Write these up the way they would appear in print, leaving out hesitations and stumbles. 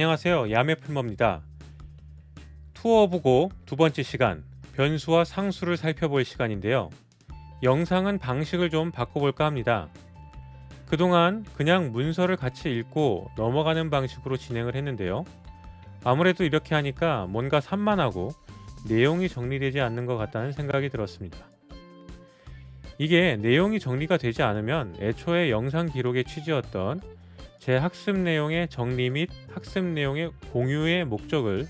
안녕하세요. 야매풀머입니다. 투어 오브 고 두 번째 시간, 변수와 상수를 살펴볼 시간인데요. 영상은 방식을 좀 바꿔볼까 합니다. 그동안 그냥 문서를 같이 읽고 넘어가는 방식으로 진행을 했는데요. 아무래도 이렇게 하니까 뭔가 산만하고 내용이 정리되지 않는 것 같다는 생각이 들었습니다. 이게 내용이 정리가 되지 않으면 애초에 영상 기록의 취지였던 제 학습 내용의 정리 및 학습 내용의 공유의 목적을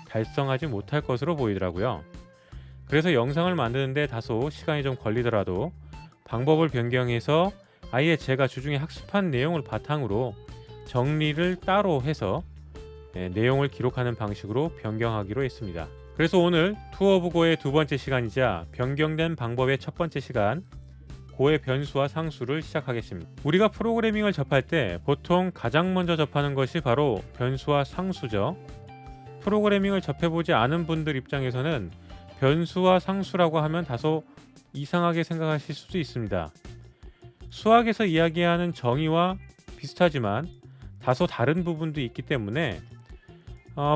달성하지 못할 것으로 보이더라고요. 그래서 영상을 만드는데 다소 시간이 좀 걸리더라도 방법을 변경해서 아예 제가 주중에 학습한 내용을 바탕으로 정리를 따로 해서 내용을 기록하는 방식으로 변경하기로 했습니다. 그래서 오늘 투어 오브 고의 두 번째 시간이자 변경된 방법의 첫 번째 시간, 고의 변수와 상수를 시작하겠습니다. 우리가 프로그래밍을 접할 때 보통 가장 먼저 접하는 것이 바로 변수와 상수죠. 프로그래밍을 접해보지 않은 분들 입장에서는 변수와 상수라고 하면 다소 이상하게 생각하실 수도 있습니다. 수학에서 이야기하는 정의와 비슷하지만 다소 다른 부분도 있기 때문에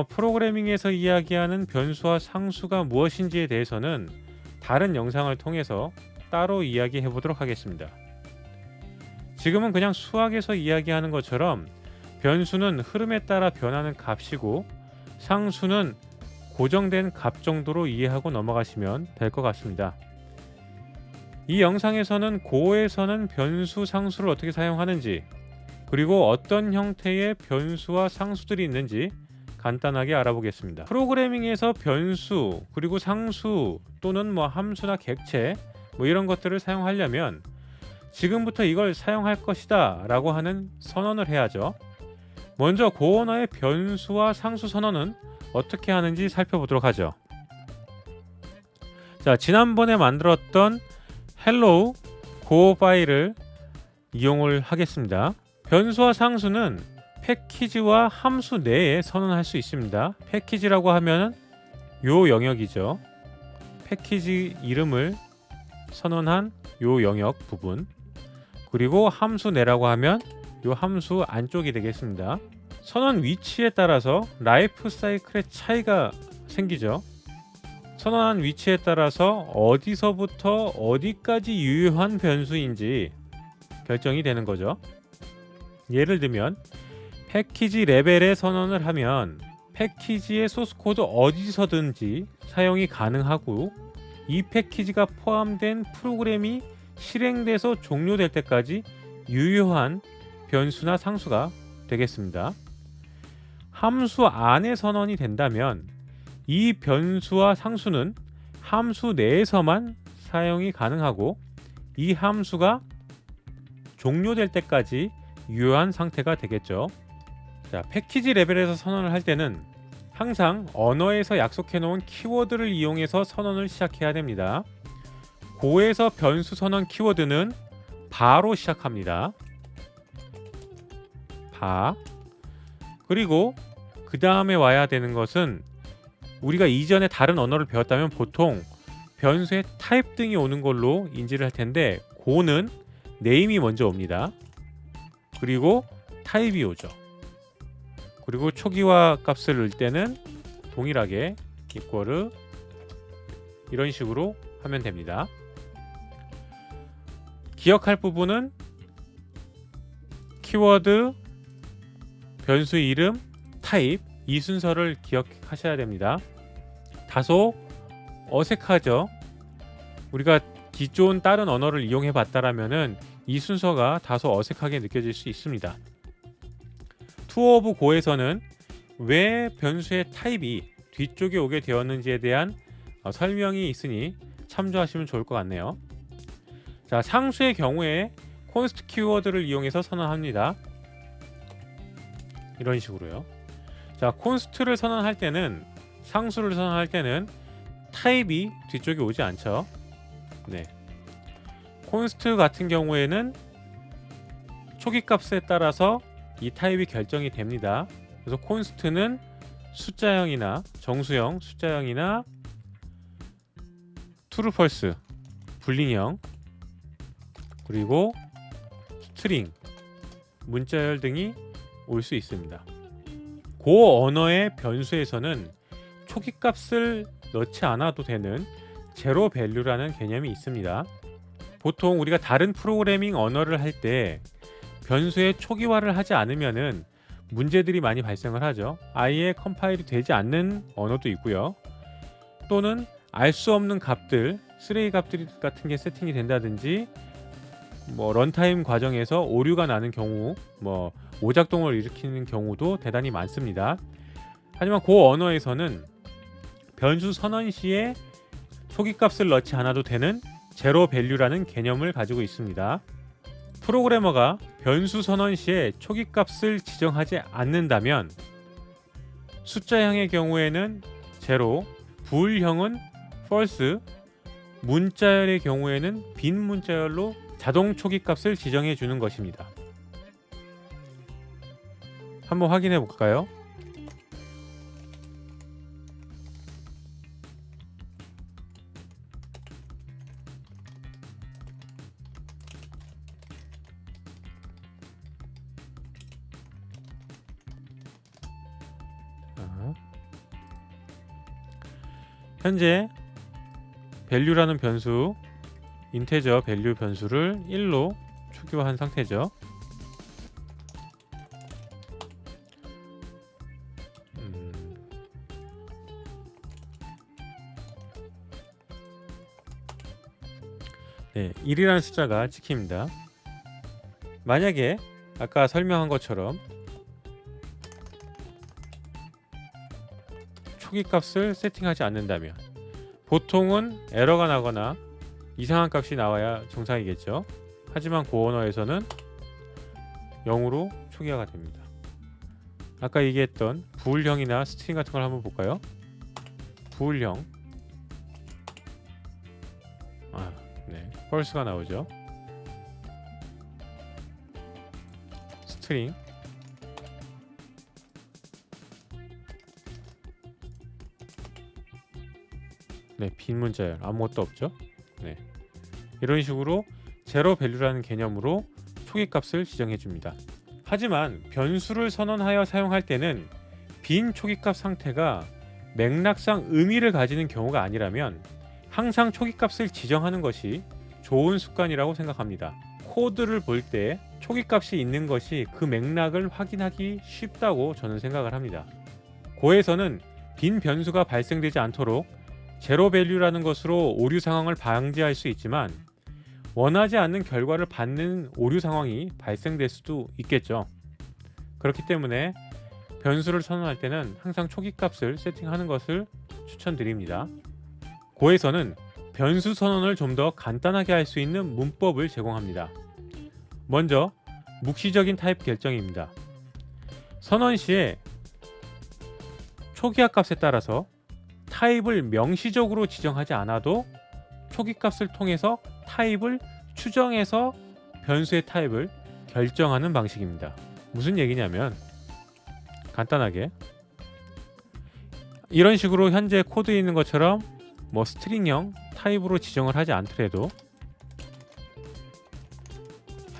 프로그래밍에서 이야기하는 변수와 상수가 무엇인지에 대해서는 다른 영상을 통해서 따로 이야기해 보도록 하겠습니다. 지금은 그냥 수학에서 이야기하는 것처럼 변수는 흐름에 따라 변하는 값이고 상수는 고정된 값 정도로 이해하고 넘어가시면 될 것 같습니다. 이 영상에서는 고에서는 변수, 상수를 어떻게 사용하는지, 그리고 어떤 형태의 변수와 상수들이 있는지 간단하게 알아보겠습니다. 프로그래밍에서 변수, 그리고 상수 또는 함수나 객체 이런 것들을 사용하려면 지금부터 이걸 사용할 것이다 라고 하는 선언을 해야죠. 먼저 고 언어의 변수와 상수 선언은 어떻게 하는지 살펴보도록 하죠. 자, 지난번에 만들었던 hello 고 파일을 이용을 하겠습니다. 변수와 상수는 패키지와 함수 내에 선언할 수 있습니다. 패키지라고 하면 요 영역이죠. 패키지 이름을 선언한 요 영역 부분, 그리고 함수 내라고 하면 요 함수 안쪽이 되겠습니다. 선언 위치에 따라서 라이프 사이클의 차이가 생기죠. 선언한 위치에 따라서 어디서부터 어디까지 유효한 변수인지 결정이 되는 거죠. 예를 들면 패키지 레벨에 선언을 하면 패키지의 소스 코드 어디서든지 사용이 가능하고 이 패키지가 포함된 프로그램이 실행돼서 종료될 때까지 유효한 변수나 상수가 되겠습니다. 함수 안에 선언이 된다면 이 변수와 상수는 함수 내에서만 사용이 가능하고 이 함수가 종료될 때까지 유효한 상태가 되겠죠. 자, 패키지 레벨에서 선언을 할 때는 항상 언어에서 약속해 놓은 키워드를 이용해서 선언을 시작해야 됩니다. 고에서 변수 선언 키워드는 바로 시작합니다. 바. 그리고 그 다음에 와야 되는 것은 우리가 이전에 다른 언어를 배웠다면 보통 변수의 타입 등이 오는 걸로 인지를 할 텐데 고는 네임이 먼저 옵니다. 그리고 타입이 오죠. 그리고 초기화 값을 넣을 때는 동일하게 equal 이런 식으로 하면 됩니다. 기억할 부분은 키워드, 변수 이름, 타입 이 순서를 기억하셔야 됩니다. 다소 어색하죠? 우리가 기존 다른 언어를 이용해 봤다라면은 이 순서가 다소 어색하게 느껴질 수 있습니다. 투어 오브 고에서는 왜 변수의 타입이 뒤쪽에 오게 되었는지에 대한 설명이 있으니 참조하시면 좋을 것 같네요. 자, 상수의 경우에 const 키워드를 이용해서 선언합니다. 이런 식으로요. 자, const를 선언할 때는 상수를 선언할 때는 타입이 뒤쪽에 오지 않죠. 네. const 같은 경우에는 초기 값에 따라서 이 타입이 결정이 됩니다. 그래서 const는 숫자형이나 정수형, 숫자형이나 true, false, 불링형, 그리고 스트링, 문자열 등이 올 수 있습니다. 고 언어의 변수에서는 초기값을 넣지 않아도 되는 제로 밸류라는 개념이 있습니다. 보통 우리가 다른 프로그래밍 언어를 할 때 변수의 초기화를 하지 않으면은 문제들이 많이 발생을 하죠. 아예 컴파일이 되지 않는 언어도 있고요. 또는 알 수 없는 값들, 쓰레기 값들 같은 게 세팅이 된다든지 런타임 과정에서 오류가 나는 경우, 오작동을 일으키는 경우도 대단히 많습니다. 하지만 고 언어에서는 변수 선언 시에 초기값을 넣지 않아도 되는 제로 밸류라는 개념을 가지고 있습니다. 프로그래머가 변수 선언 시에 초기값을 지정하지 않는다면 숫자형의 경우에는 제로, 부울형은 false, 문자열의 경우에는 빈 문자열로 자동 초기값을 지정해 주는 것입니다. 한번 확인해 볼까요? 현재 value라는 변수, 인테저 value 변수를 1로 초기화한 상태죠. 네, 1이라는 숫자가 찍힙니다. 만약에 아까 설명한 것처럼 초기값을 세팅하지 않는다면 보통은 에러가 나거나 이상한 값이 나와야 정상이겠죠. 하지만 고 언어에서는 0으로 초기화가 됩니다. 아까 얘기했던 부울형이나 스트링 같은 걸 한번 볼까요? 부울형, false가 나오죠. 스트링, 빈 문자열, 아무것도 없죠. 이런 식으로 제로 밸류라는 개념으로 초기값을 지정해 줍니다. 하지만 변수를 선언하여 사용할 때는 빈 초기값 상태가 맥락상 의미를 가지는 경우가 아니라면 항상 초기값을 지정하는 것이 좋은 습관이라고 생각합니다. 코드를 볼 때 초기값이 있는 것이 그 맥락을 확인하기 쉽다고 저는 생각을 합니다. 고에서는 빈 변수가 발생되지 않도록 제로 밸류라는 것으로 오류 상황을 방지할 수 있지만 원하지 않는 결과를 받는 오류 상황이 발생될 수도 있겠죠. 그렇기 때문에 변수를 선언할 때는 항상 초기값을 세팅하는 것을 추천드립니다. 고에서는 변수 선언을 좀 더 간단하게 할 수 있는 문법을 제공합니다. 먼저 묵시적인 타입 결정입니다. 선언 시에 초기화 값에 따라서 타입을 명시적으로 지정하지 않아도 초기값을 통해서 타입을 추정해서 변수의 타입을 결정하는 방식입니다. 무슨 얘기냐면 간단하게 이런 식으로 현재 코드에 있는 것처럼 스트링형 타입으로 지정을 하지 않더라도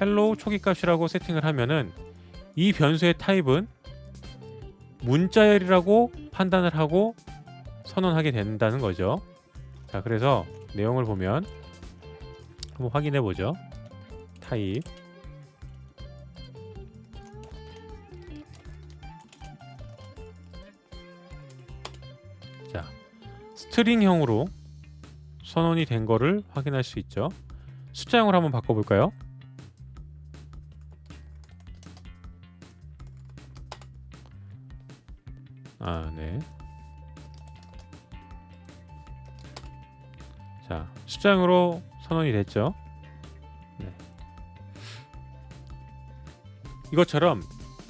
hello 초기값이라고 세팅을 하면은 이 변수의 타입은 문자열이라고 판단을 하고 선언하게 된다는 거죠. 자, 그래서 내용을 보면 한번 확인해 보죠. 타입, 자, 스트링형으로 선언이 된 거를 확인할 수 있죠. 숫자형으로 한번 바꿔볼까요? 네. 자, 숫자형으로 선언이 됐죠. 이것처럼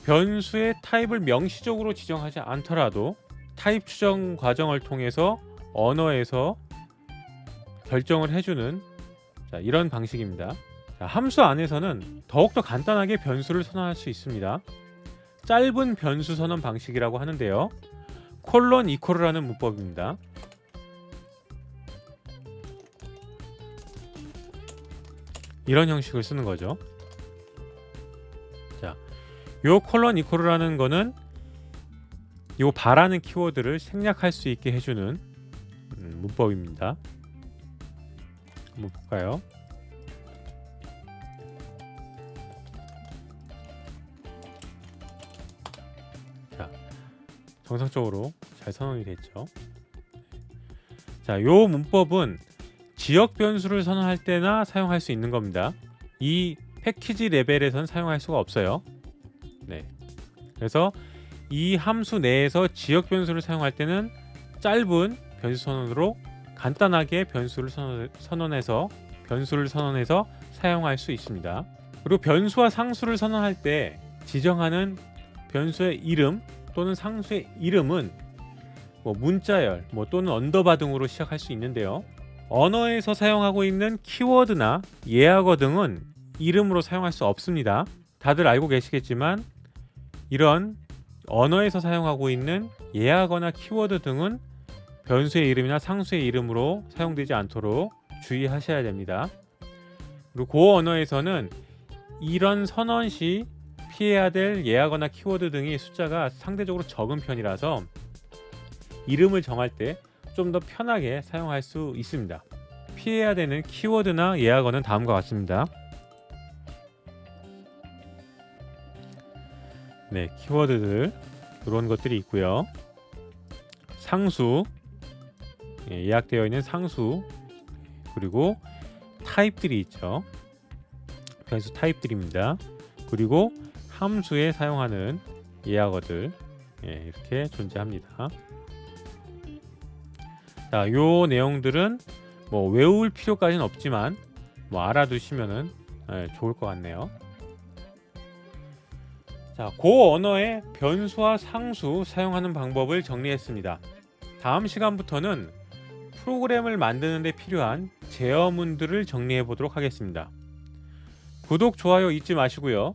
변수의 타입을 명시적으로 지정하지 않더라도 타입 추정 과정을 통해서 언어에서 결정을 해주는 이런 방식입니다. 함수 안에서는 더욱더 간단하게 변수를 선언할 수 있습니다. 짧은 변수 선언 방식이라고 하는데요. 콜론 이퀄이라는 문법입니다. 이런 형식을 쓰는 거죠. 자, 요 콜론 이퀄이라는 거는 요 바라는 키워드를 생략할 수 있게 해주는 문법입니다. 한번 볼까요? 자, 정상적으로 잘 선언이 됐죠. 자, 요 문법은 지역 변수를 선언할 때나 사용할 수 있는 겁니다. 이 패키지 레벨에선 사용할 수가 없어요. 네. 그래서 이 함수 내에서 지역 변수를 사용할 때는 짧은 변수 선언으로 간단하게 변수를 선언해서 사용할 수 있습니다. 그리고 변수와 상수를 선언할 때 지정하는 변수의 이름 또는 상수의 이름은 문자열 또는 언더바 등으로 시작할 수 있는데요. 언어에서 사용하고 있는 키워드나 예약어 등은 이름으로 사용할 수 없습니다. 다들 알고 계시겠지만 이런 언어에서 사용하고 있는 예약어나 키워드 등은 변수의 이름이나 상수의 이름으로 사용되지 않도록 주의하셔야 됩니다. 그리고 고 언어에서는 이런 선언 시 피해야 될 예약어나 키워드 등의 숫자가 상대적으로 적은 편이라서 이름을 정할 때 좀 더 편하게 사용할 수 있습니다. 피해야 되는 키워드나 예약어는 다음과 같습니다. 네, 키워드들 이런 것들이 있고요. 상수, 예약되어 있는 상수, 그리고 타입들이 있죠. 변수 타입들입니다. 그리고 함수에 사용하는 예약어들 이렇게 존재합니다. 자, 요 내용들은 외울 필요까지는 없지만 알아두시면은 좋을 것 같네요. 자, 고 언어의 변수와 상수 사용하는 방법을 정리했습니다. 다음 시간부터는 프로그램을 만드는 데 필요한 제어문들을 정리해 보도록 하겠습니다. 구독, 좋아요 잊지 마시고요.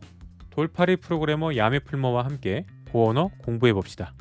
돌팔이 프로그래머 야매풀머와 함께 고 언어 공부해 봅시다.